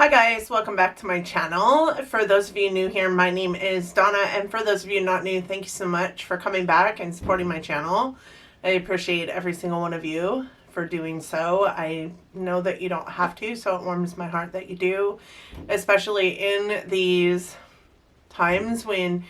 Hi guys, welcome back to my channel. For those of you new here, my name is Donna, and for those of you not new, thank you so much for coming back and supporting my channel. I appreciate every single one of you for doing so. I know that you don't have to, so it warms my heart that you do, especially in these times when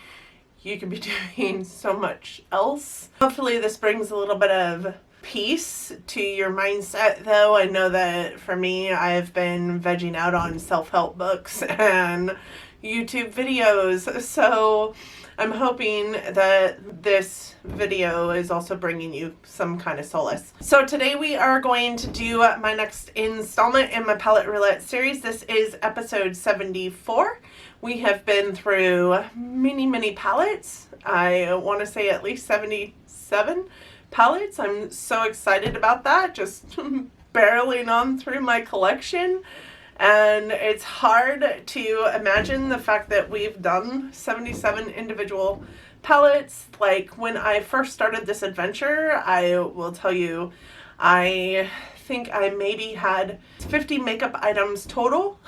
you could be doing so much else. Hopefully this brings a little bit of peace to your mindset, though. I know that for me, I've been vegging out on self-help books and YouTube videos, so I'm hoping that this video is also bringing you some kind of solace. So today we are going to do my next installment in my Palette Roulette series. This is episode 74. We have been through many palettes. I want to say at least 77 palettes. I'm so excited about that, just barreling on through my collection. And it's hard to imagine the fact that we've done 77 individual palettes. Like, when I first started this adventure, I will tell you, I think I maybe had 50 makeup items total.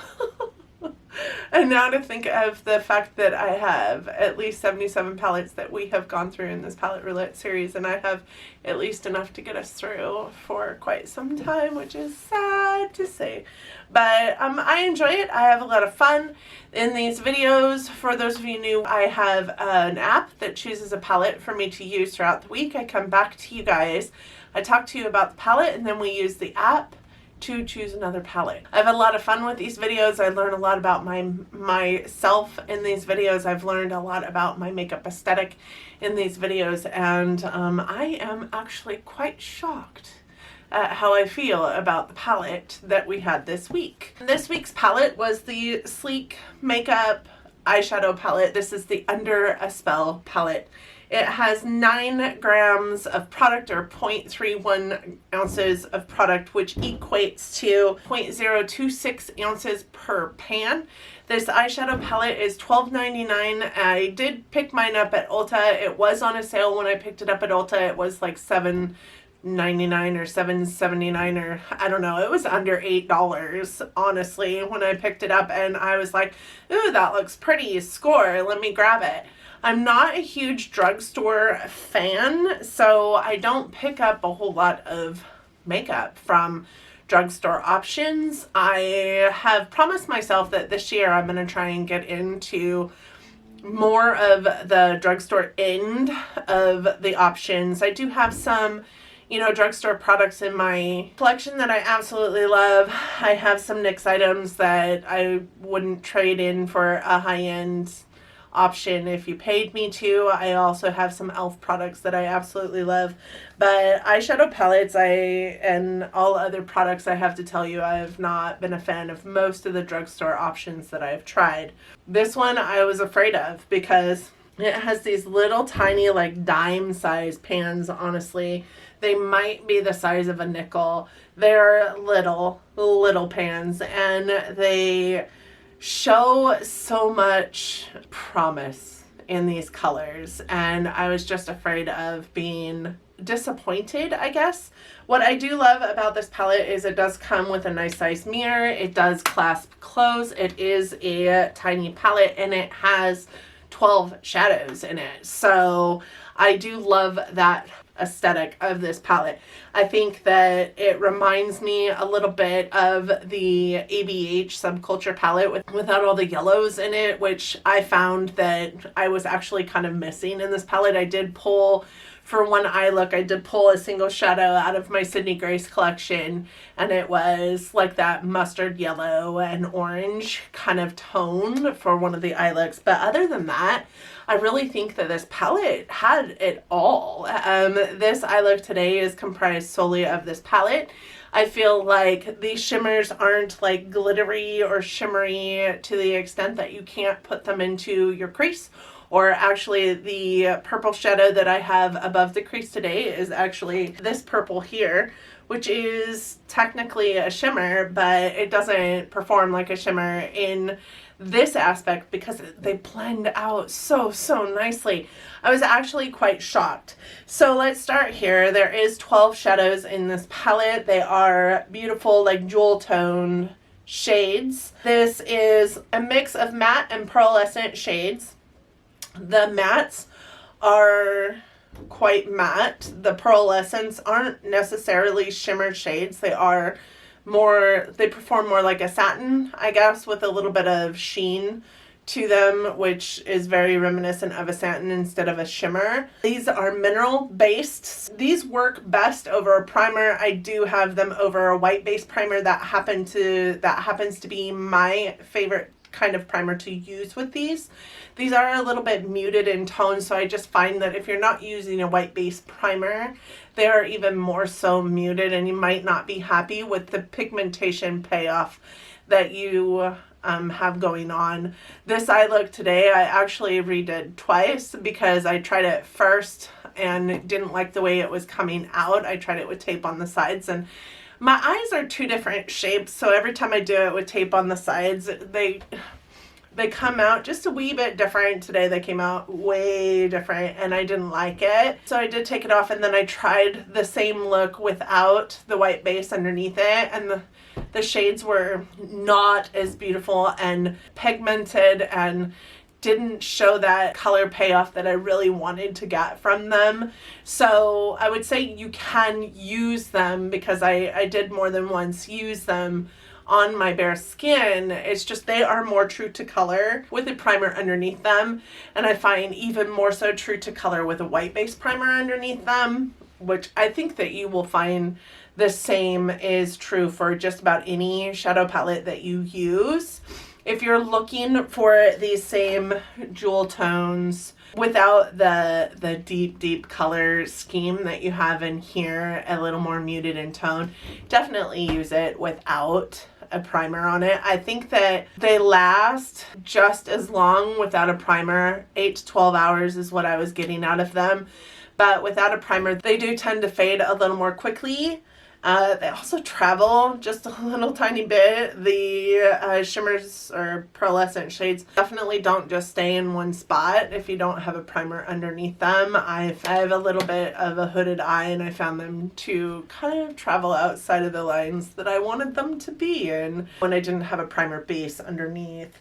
And now to think of the fact that I have at least 77 palettes that we have gone through in this Palette Roulette series, and I have at least enough to get us through for quite some time, which is sad to say. But I enjoy it. I have a lot of fun in these videos. For those of you new, I have an app that chooses a palette for me to use throughout the week. I come back to you guys. I talk to you about the palette, and then we use the app to choose another palette. I have a lot of fun with these videos. I learn a lot about myself in these videos. I've learned a lot about my makeup aesthetic in these videos, and I am actually quite shocked at how I feel about the palette that we had this week. This week's palette was the Sleek Makeup Eyeshadow Palette. This is the Under a Spell palette. It has 9 grams of product, or 0.31 ounces of product, which equates to 0.026 ounces per pan. This eyeshadow palette is $12.99. I did pick mine up at Ulta. It was on a sale when I picked it up at Ulta. It was like $7.99 or $7.79, or I don't know. It was under $8, honestly, when I picked it up, and I was like, ooh, that looks pretty. Score, let me grab it. I'm not a huge drugstore fan, so I don't pick up a whole lot of makeup from drugstore options. I have promised myself that this year I'm going to try and get into more of the drugstore end of the options. I do have some, drugstore products in my collection that I absolutely love. I have some NYX items that I wouldn't trade in for a high-end option if you paid me to. I also have some e.l.f. products that I absolutely love. But eyeshadow palettes, and all other products, I have to tell you, I have not been a fan of most of the drugstore options that I've tried. This one I was afraid of because it has these little tiny, like, dime-sized pans, honestly. They might be the size of a nickel. They're little pans, and they show so much promise in these colors, and I was just afraid of being disappointed, I guess. What I do love about this palette is it does come with a nice size mirror. It does clasp close. It is a tiny palette, and it has 12 shadows in it. So I do love that aesthetic of this palette. I think that it reminds me a little bit of the ABH Subculture palette without all the yellows in it, which I found that I was actually kind of missing in this palette. I did pull, for one eye look, I did pull a single shadow out of my Sydney Grace collection, and it was like that mustard yellow and orange kind of tone for one of the eye looks. But other than that, I really think that this palette had it all. This eye look today is comprised solely of this palette. I feel like these shimmers aren't like glittery or shimmery to the extent that you can't put them into your crease. Or actually, the purple shadow that I have above the crease today is actually this purple here, which is technically a shimmer, but it doesn't perform like a shimmer in this aspect because they blend out so nicely. I was actually quite shocked. So let's start here. There is 12 shadows in this palette. They are beautiful, like jewel tone shades. This is a mix of matte and pearlescent shades. The mattes are quite matte. The pearlescents aren't necessarily shimmer shades. They perform more like a satin, I guess, with a little bit of sheen to them, which is very reminiscent of a satin instead of a shimmer. These are mineral based. These work best over a primer. I do have them over a white base primer that happens to be my favorite kind of primer to use with these. These are a little bit muted in tone, so I just find that if you're not using a white base primer, they are even more so muted, and you might not be happy with the pigmentation payoff that you have going on. This eye look today, I actually redid twice because I tried it first and didn't like the way it was coming out. I tried it with tape on the sides, and my eyes are two different shapes, so every time I do it with tape on the sides, they come out just a wee bit different. Today they came out way different and I didn't like it. So I did take it off, and then I tried the same look without the white base underneath it, and the shades were not as beautiful and pigmented and didn't show that color payoff that I really wanted to get from them. So I would say you can use them, because I did more than once use them on my bare skin. It's just they are more true to color with a primer underneath them, and I find even more so true to color with a white base primer underneath them, which I think that you will find the same is true for just about any shadow palette that you use. If you're looking for these same jewel tones without the deep color scheme that you have in here, a little more muted in tone, definitely use it without a primer on it. I think that they last just as long without a primer. 8 to 12 hours is what I was getting out of them. But without a primer, they do tend to fade a little more quickly. They also travel just a little tiny bit. The shimmers or pearlescent shades definitely don't just stay in one spot if you don't have a primer underneath them. I have a little bit of a hooded eye, and I found them to kind of travel outside of the lines that I wanted them to be in when I didn't have a primer base underneath.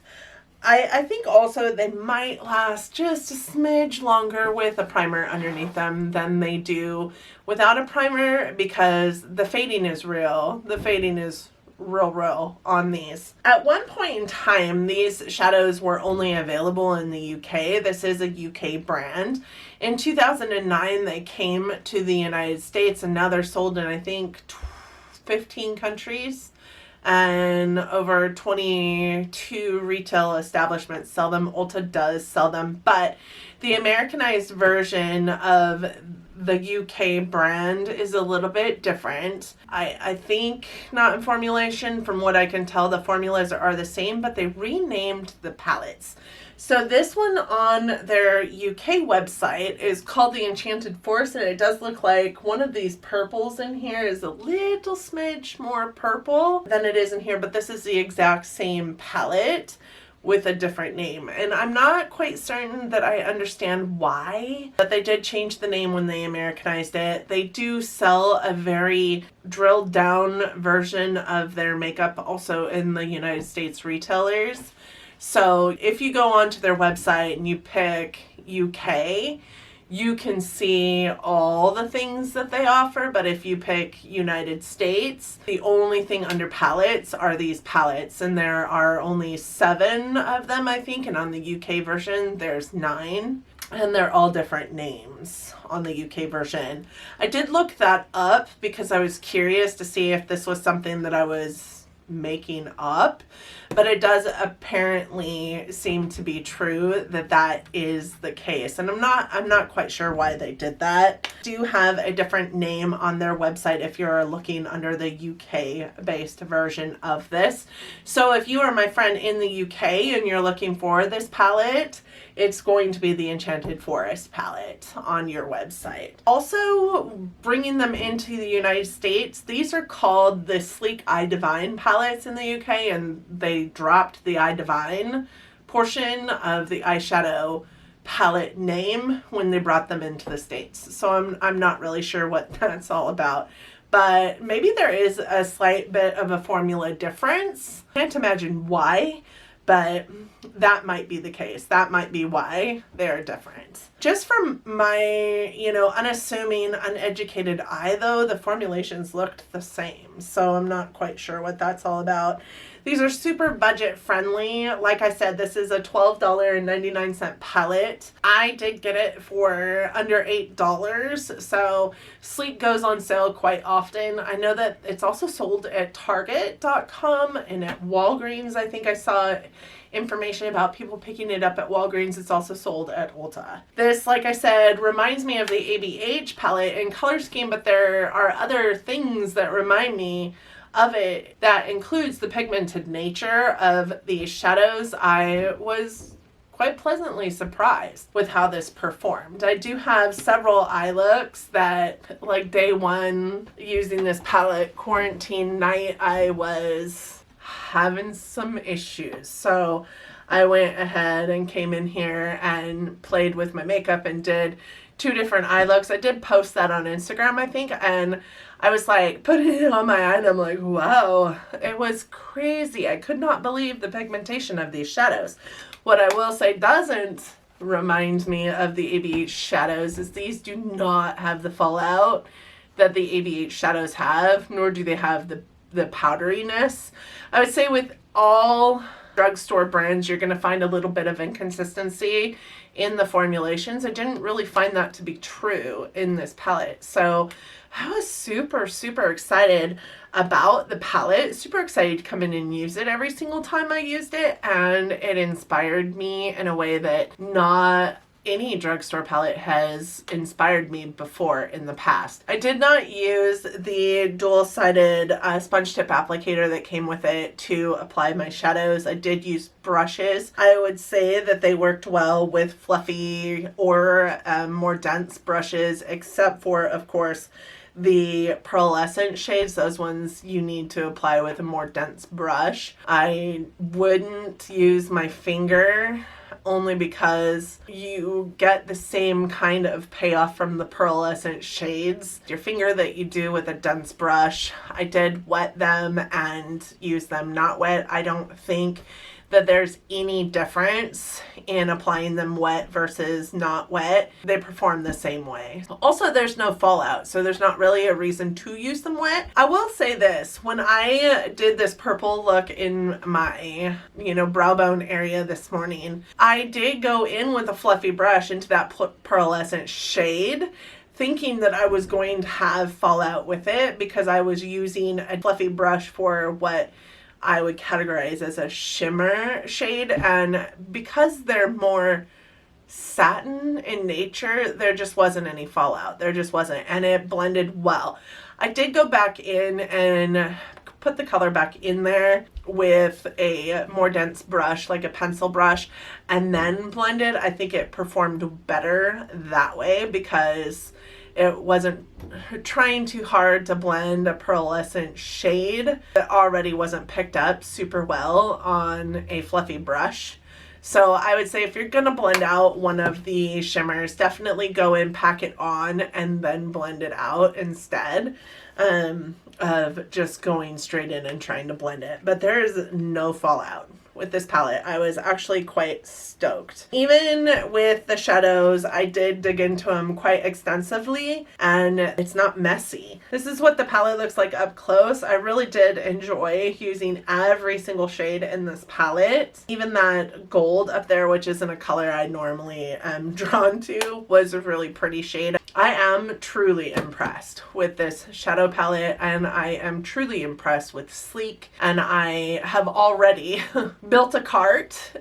I think also they might last just a smidge longer with a primer underneath them than they do without a primer, because the fading is real. The fading is real on these. At one point in time, these shadows were only available in the UK. This is a UK brand. In 2009, they came to the United States, and now they're sold in, I think, 15 countries. And over 22 retail establishments sell them. Ulta does sell them, but the Americanized version of the UK brand is a little bit different. I think, not in formulation, from what I can tell, the formulas are the same, but they renamed the palettes. So this one on their UK website is called the Enchanted Forest, and it does look like one of these purples in here is a little smidge more purple than it is in here, but this is the exact same palette with a different name. And I'm not quite certain that I understand why, but they did change the name when they Americanized it. They do sell a very drilled down version of their makeup also in the United States retailers. So if you go onto their website and you pick UK, you can see all the things that they offer, but if you pick United States, the only thing under palettes are these palettes, and there are only 7 of them, I think, and on the UK version there's 9, and they're all different names on the UK version. I did look that up because I was curious to see if this was something that I was making up, but it does apparently seem to be true that that is the case, and I'm not quite sure why they did that. Do have a different name on their website if you're looking under the UK based version of this. So if you are my friend in the UK and you're looking for this palette, it's going to be the Enchanted Forest palette on your website. Also, bringing them into the United States, these are called the Sleek Eye Divine palettes in the UK, and they dropped the Eye Divine portion of the eyeshadow palette name when they brought them into the States. So I'm not really sure what that's all about. but maybe there is a slight bit of a formula difference. Can't imagine why, but that might be the case. That might be why they're different. Just from my, unassuming, uneducated eye, though, the formulations looked the same. So I'm not quite sure what that's all about. These are super budget friendly. Like I said, this is a $12.99 palette. I did get it for under $8. So Sleek goes on sale quite often. I know that it's also sold at Target.com and at Walgreens. I think I saw information about people picking it up at Walgreens. It's also sold at Ulta. This, like I said, reminds me of the ABH palette and color scheme, but there are other things that remind me of it that includes the pigmented nature of these shadows. I was quite pleasantly surprised with how this performed. I do have several eye looks that, like day one using this palette, quarantine night, I was having some issues. So I went ahead and came in here and played with my makeup and did 2 different eye looks. I did post that on Instagram, I think, and I was like putting it on my eye and I'm like, wow, it was crazy. I could not believe the pigmentation of these shadows. What I will say doesn't remind me of the ABH shadows is these do not have the fallout that the ABH shadows have, nor do they have the powderiness. I would say with all drugstore brands, you're going to find a little bit of inconsistency in the formulations. I didn't really find that to be true in this palette. So I was super, super excited about the palette, super excited to come in and use it every single time I used it. And it inspired me in a way that not any drugstore palette has inspired me before in the past. I did not use the dual-sided sponge tip applicator that came with it to apply my shadows. I did use brushes. I would say that they worked well with fluffy or more dense brushes, except for, of course, the pearlescent shades. Those ones you need to apply with a more dense brush. I wouldn't use my finger, only because you get the same kind of payoff from the pearlescent shades. Your finger that you do with a dense brush, I did wet them and use them not wet. I don't think that there's any difference in applying them wet versus not wet. They perform the same way. Also, there's no fallout, so there's not really a reason to use them wet. I will say this, when I did this purple look in my, brow bone area this morning, I did go in with a fluffy brush into that pearlescent shade, thinking that I was going to have fallout with it because I was using a fluffy brush for what I would categorize as a shimmer shade, and because they're more satin in nature, there just wasn't any fallout. There just wasn't, and it blended well. I did go back in and put the color back in there with a more dense brush, like a pencil brush, and then blended. I think it performed better that way because it wasn't trying too hard to blend a pearlescent shade that already wasn't picked up super well on a fluffy brush. So I would say if you're going to blend out one of the shimmers, definitely go in, pack it on, and then blend it out instead of just going straight in and trying to blend it. But there is no fallout with this palette. I was actually quite stoked. Even with the shadows, I did dig into them quite extensively and it's not messy. This is what the palette looks like up close. I really did enjoy using every single shade in this palette. Even that gold up there, which isn't a color I normally am drawn to, was a really pretty shade. I am truly impressed with this shadow palette, and I am truly impressed with Sleek, and I have already built a cart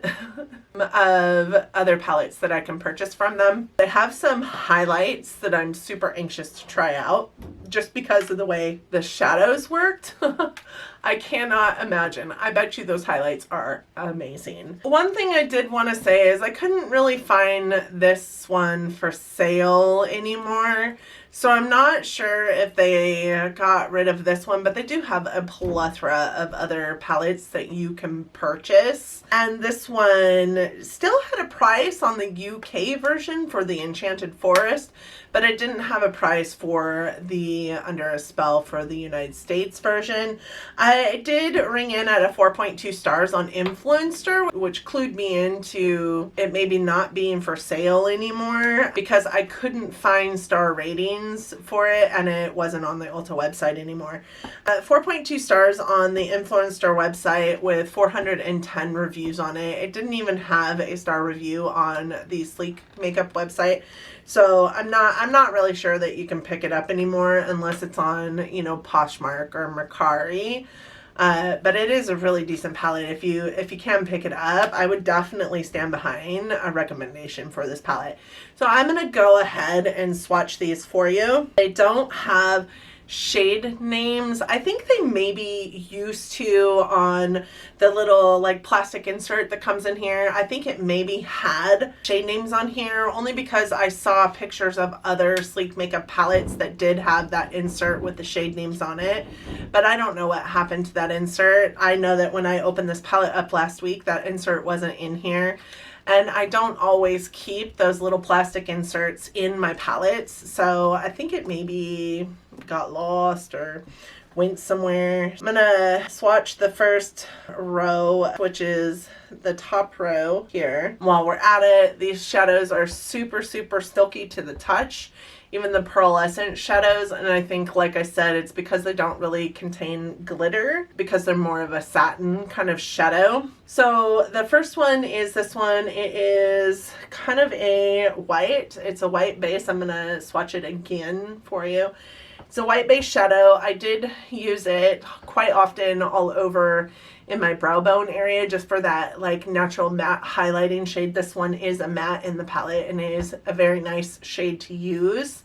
of other palettes that I can purchase from them. They have some highlights that I'm super anxious to try out just because of the way the shadows worked. I cannot imagine. I bet you those highlights are amazing. One thing I did want to say is I couldn't really find this one for sale anymore. So I'm not sure if they got rid of this one, but they do have a plethora of other palettes that you can purchase. And this one still had a price on the UK version for the Enchanted Forest, but it didn't have a price for the be under a spell for the United States version. I did ring in at a 4.2 stars on Influencer, which clued me into it maybe not being for sale anymore because I couldn't find star ratings for it and it wasn't on the Ulta website anymore. 4.2 stars on the Influencer website with 410 reviews on it. It didn't even have a star review on the Sleek Makeup website. So I'm not really sure that you can pick it up anymore unless it's on, you know, Poshmark or Mercari. But it is a really decent palette. If you can pick it up, I would definitely stand behind a recommendation for this palette. So I'm going to go ahead and swatch these for you. They don't have shade names. I think they maybe used to on the little like plastic insert that comes in here. I think it maybe had shade names on here only because I saw pictures of other Sleek Makeup palettes that did have that insert with the shade names on it, but I don't know what happened to that insert. I know that when I opened this palette up last week, that insert wasn't in here. And I don't always keep those little plastic inserts in my palettes, so I think it maybe got lost or went somewhere. I'm gonna swatch the first row, which is the top row here. While we're at it, these shadows are super, super silky to the touch. Even the pearlescent shadows, and I think, like I said, it's because they don't really contain glitter because they're more of a satin kind of shadow. So the first one is this one. It is kind of a white. It's a white base. I'm gonna swatch it again for you. It's a white base shadow. I did use it quite often all over in my brow bone area just for that like natural matte highlighting shade. This one is a matte in the palette and it is a very nice shade to use.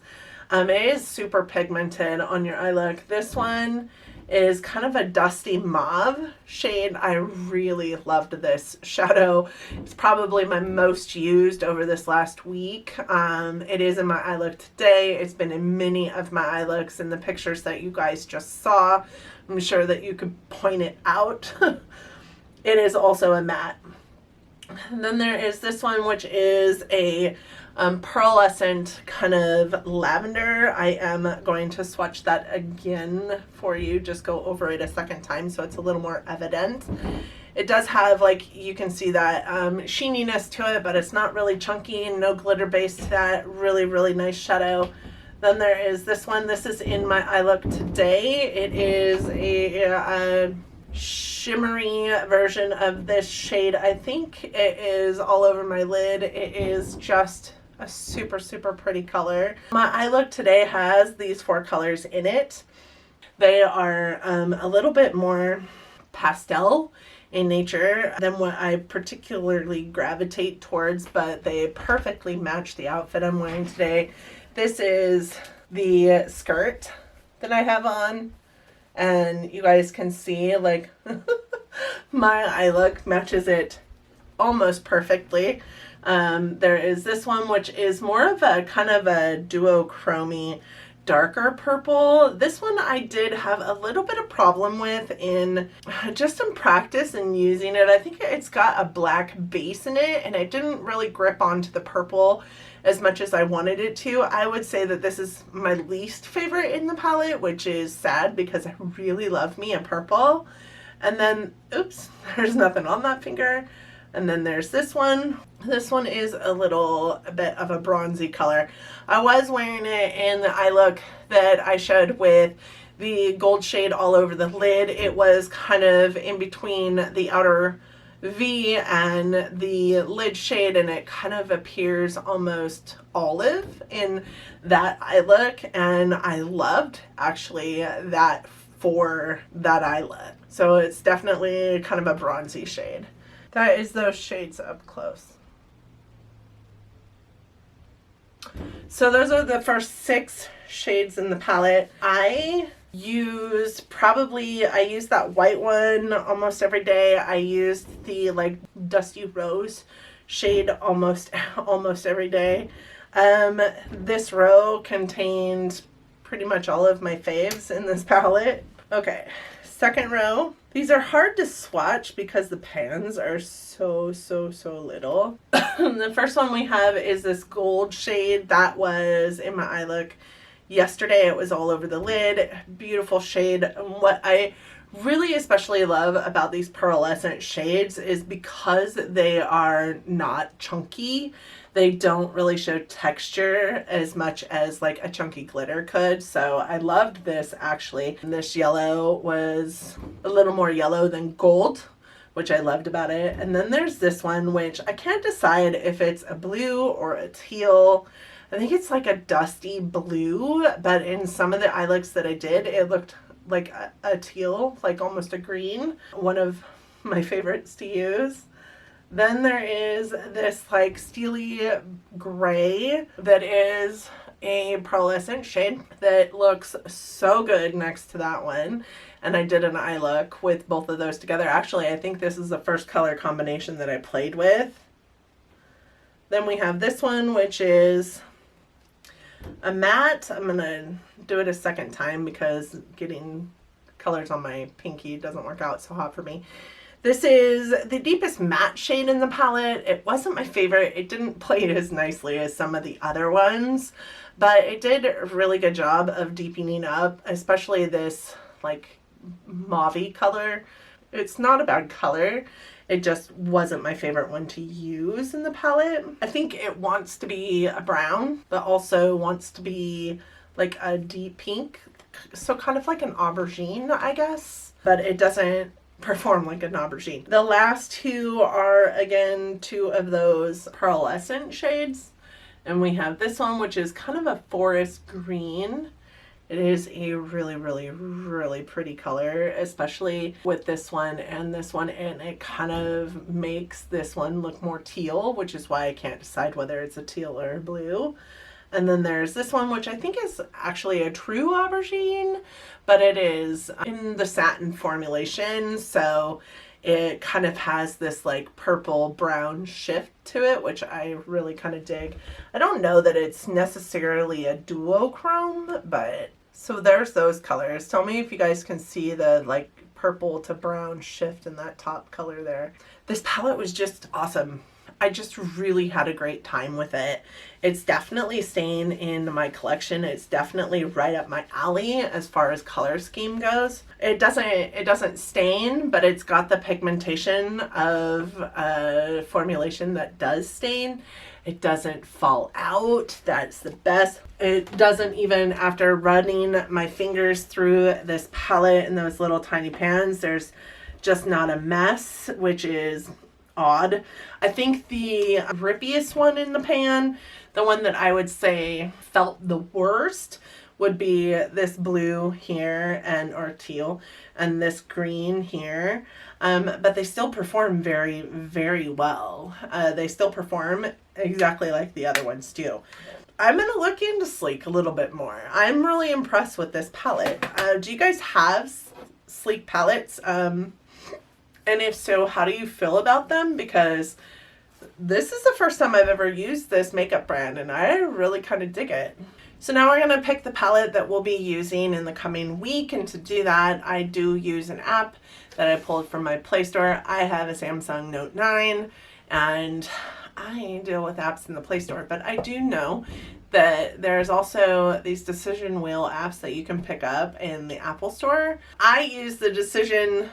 It is super pigmented on your eye look. This one is kind of a dusty mauve shade. I really loved this shadow. It's probably my most used over this last week. It is in my eye look today. It's been in many of my eye looks in the pictures that you guys just saw. I'm sure that you could point it out. It is also a matte. And then there is this one, which is a pearlescent kind of lavender. I am going to swatch that again for you, just go over it a second time so it's a little more evident. It does have, like, you can see that sheeniness to it, but it's not really chunky, no glitter base to that. Really, really nice shadow. Then there is this one. This is in my eye look today. It is a shimmery version of this shade. I think it is all over my lid. It is just a super, super pretty color. My eye look today has these 4 colors in it. They are a little bit more pastel in nature than what I particularly gravitate towards, but they perfectly match the outfit I'm wearing today. This is the skirt that I have on, and you guys can see like my eye look matches it almost perfectly. There is this one, which is more of a kind of a duochrome darker purple. This one I did have a little bit of problem with in just in practice and using it. I think it's got a black base in it and it didn't really grip onto the purple as much as I wanted it to. I would say that this is my least favorite in the palette, which is sad because I really love me a purple. And then, oops, there's nothing on that finger. And then there's this one. This one is a bit of a bronzy color. I was wearing it in the eye look that I showed with the gold shade all over the lid. It was kind of in between the outer V and the lid shade, and it kind of appears almost olive in that eye look, and I loved actually that for that eye look. So it's definitely kind of a bronzy shade. That is those shades up close. So those are the first 6 shades in the palette. I use that white one almost every day. I used the like dusty rose shade almost every day. This row contained pretty much all of my faves in this palette. Okay, second row. These are hard to swatch because the pans are so little. The first one we have is this gold shade that was in my eye look Yesterday it was all over the lid. Beautiful shade. And what I really especially love about these pearlescent shades is because they are not chunky. They don't really show texture as much as like a chunky glitter could. So I loved this actually. And this yellow was a little more yellow than gold, which I loved about it. And then there's this one, which I can't decide if it's a blue or a teal. I think it's like a dusty blue, but in some of the eye looks that I did, it looked like a teal, like almost a green. One of my favorites to use. Then there is this like steely gray that is a pearlescent shade that looks so good next to that one. And I did an eye look with both of those together. Actually, I think this is the first color combination that I played with. Then we have this one, which is a matte. I'm going to do it a second time because getting colors on my pinky doesn't work out so hot for me. This is the deepest matte shade in the palette. It wasn't my favorite. It didn't play as nicely as some of the other ones, but it did a really good job of deepening up, especially this like mauve-y color. It's not a bad color. It just wasn't my favorite one to use in the palette. I think it wants to be a brown, but also wants to be like a deep pink. So kind of like an aubergine, I guess, but it doesn't perform like an aubergine. The last two are again two of those pearlescent shades. And we have this one, which is kind of a forest green. It is a really, really, really pretty color, especially with this one and this one. And it kind of makes this one look more teal, which is why I can't decide whether it's a teal or a blue. And then there's this one, which I think is actually a true aubergine, but it is in the satin formulation. So it kind of has this like purple brown shift to it, which I really kind of dig. I don't know that it's necessarily a duochrome, but so there's those colors. Tell me if you guys can see the like purple to brown shift in that top color there. This palette was just awesome. I just really had a great time with it. It's definitely staying in my collection. It's definitely right up my alley as far as color scheme goes. It doesn't stain, but it's got the pigmentation of a formulation that does stain. It doesn't fall out. That's the best. It doesn't even, after running my fingers through this palette in those little tiny pans, there's just not a mess, which is odd. I think the rippiest one in the pan, the one that I would say felt the worst, would be this blue here or teal and this green here. But they still perform very, very well. They still perform exactly like the other ones do. I'm going to look into Sleek a little bit more. I'm really impressed with this palette. Do you guys have Sleek palettes? And if so, how do you feel about them? Because this is the first time I've ever used this makeup brand and I really kind of dig it. So now we're going to pick the palette that we'll be using in the coming week. And to do that, I do use an app that I pulled from my Play Store. I have a Samsung Note 9 and I deal with apps in the Play Store, but I do know that there's also these decision wheel apps that you can pick up in the Apple Store. I use the decision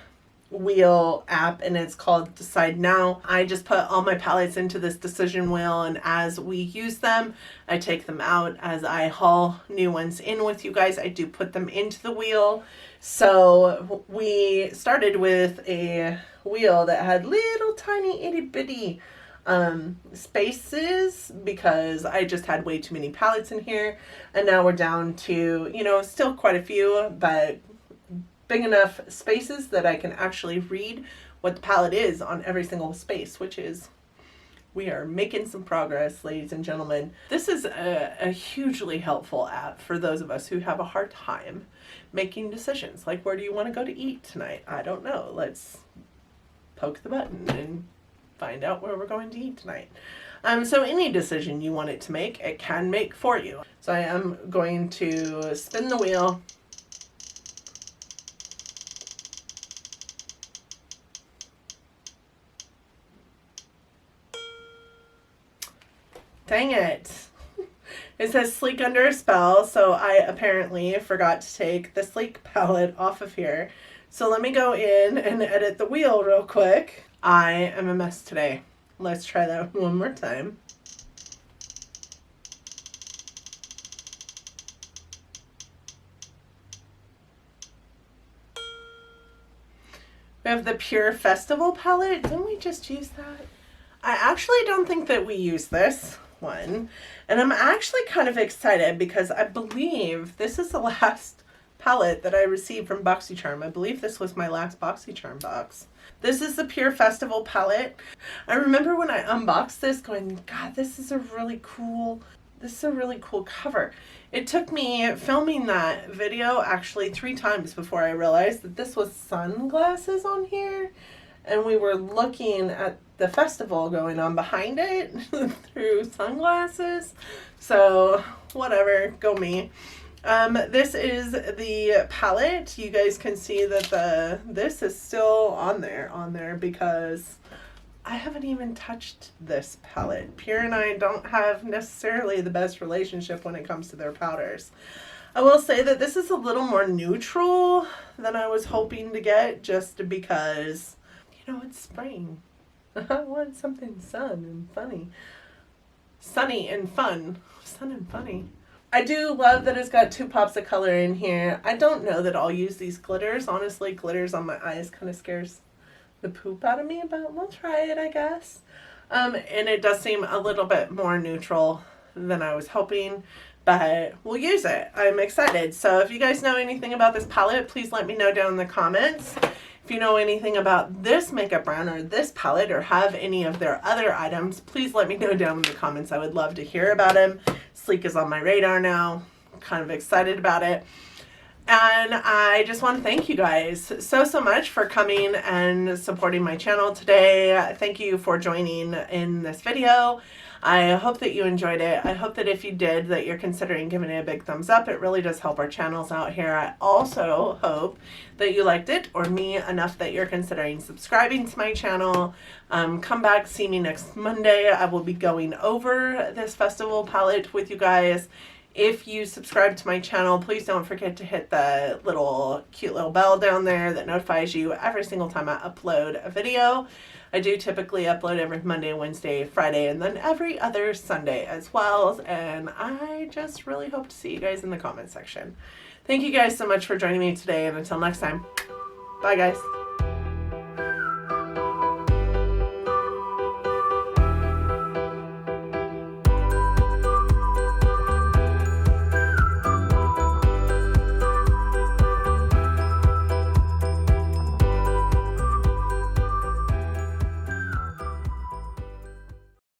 wheel app and it's called Decide Now. I just put all my palettes into this decision wheel, and as we use them, I take them out. As I haul new ones in with you guys, I do put them into the wheel. So we started with a wheel that had little tiny itty bitty spaces because I just had way too many palettes in here, and now we're down to, you know, still quite a few, but big enough spaces that I can actually read what the palette is on every single space, which is, we are making some progress, ladies and gentlemen. This is a hugely helpful app for those of us who have a hard time making decisions. Like, where do you want to go to eat tonight? I don't know. Let's poke the button and find out where we're going to eat tonight. So any decision you want it to make, it can make for you. So I am going to spin the wheel. Dang it. It says Sleek Under a Spell, so I apparently forgot to take the Sleek palette off of here. So let me go in and edit the wheel real quick. I am a mess today. Let's try that one more time. We have the Pure Festival palette. Didn't we just use that? I actually don't think that we used this one. And I'm actually kind of excited because I believe this is the last palette that I received from BoxyCharm. I believe this was my last BoxyCharm box. This is the Pure Festival palette. I remember when I unboxed this going, God, this is a really cool cover. It took me filming that video actually 3 times before I realized that this was sunglasses on here. And we were looking at the festival going on behind it through sunglasses. So whatever, go me. This is the palette. You guys can see that this is still on there because I haven't even touched this palette. Pure and I don't have necessarily the best relationship when it comes to their powders. I will say that this is a little more neutral than I was hoping to get, just because, you know, it's spring. I want something sunny and funny. Sunny and fun. Sun and funny. I do love that it's got 2 pops of color in here. I don't know that I'll use these glitters. Honestly, glitters on my eyes kind of scares the poop out of me, but we'll try it, I guess. And it does seem a little bit more neutral than I was hoping, but we'll use it. I'm excited. So if you guys know anything about this palette, please let me know down in the comments. If you know anything about this makeup brand or this palette or have any of their other items, please let me know down in the comments. I would love to hear about them. Sleek is on my radar now. I'm kind of excited about it. And I just want to thank you guys so much for coming and supporting my channel today. Thank you for joining in this video. I hope that you enjoyed it. I hope that if you did, that you're considering giving it a big thumbs up. It really does help our channels out here. I also hope that you liked it or me enough that you're considering subscribing to my channel. Come back, see me next Monday. I will be going over this festival palette with you guys. If you subscribe to my channel, please don't forget to hit the cute little bell down there that notifies you every single time I upload a video. I do typically upload every Monday, Wednesday, Friday, and then every other Sunday as well. And I just really hope to see you guys in the comment section. Thank you guys so much for joining me today, and until next time, bye guys.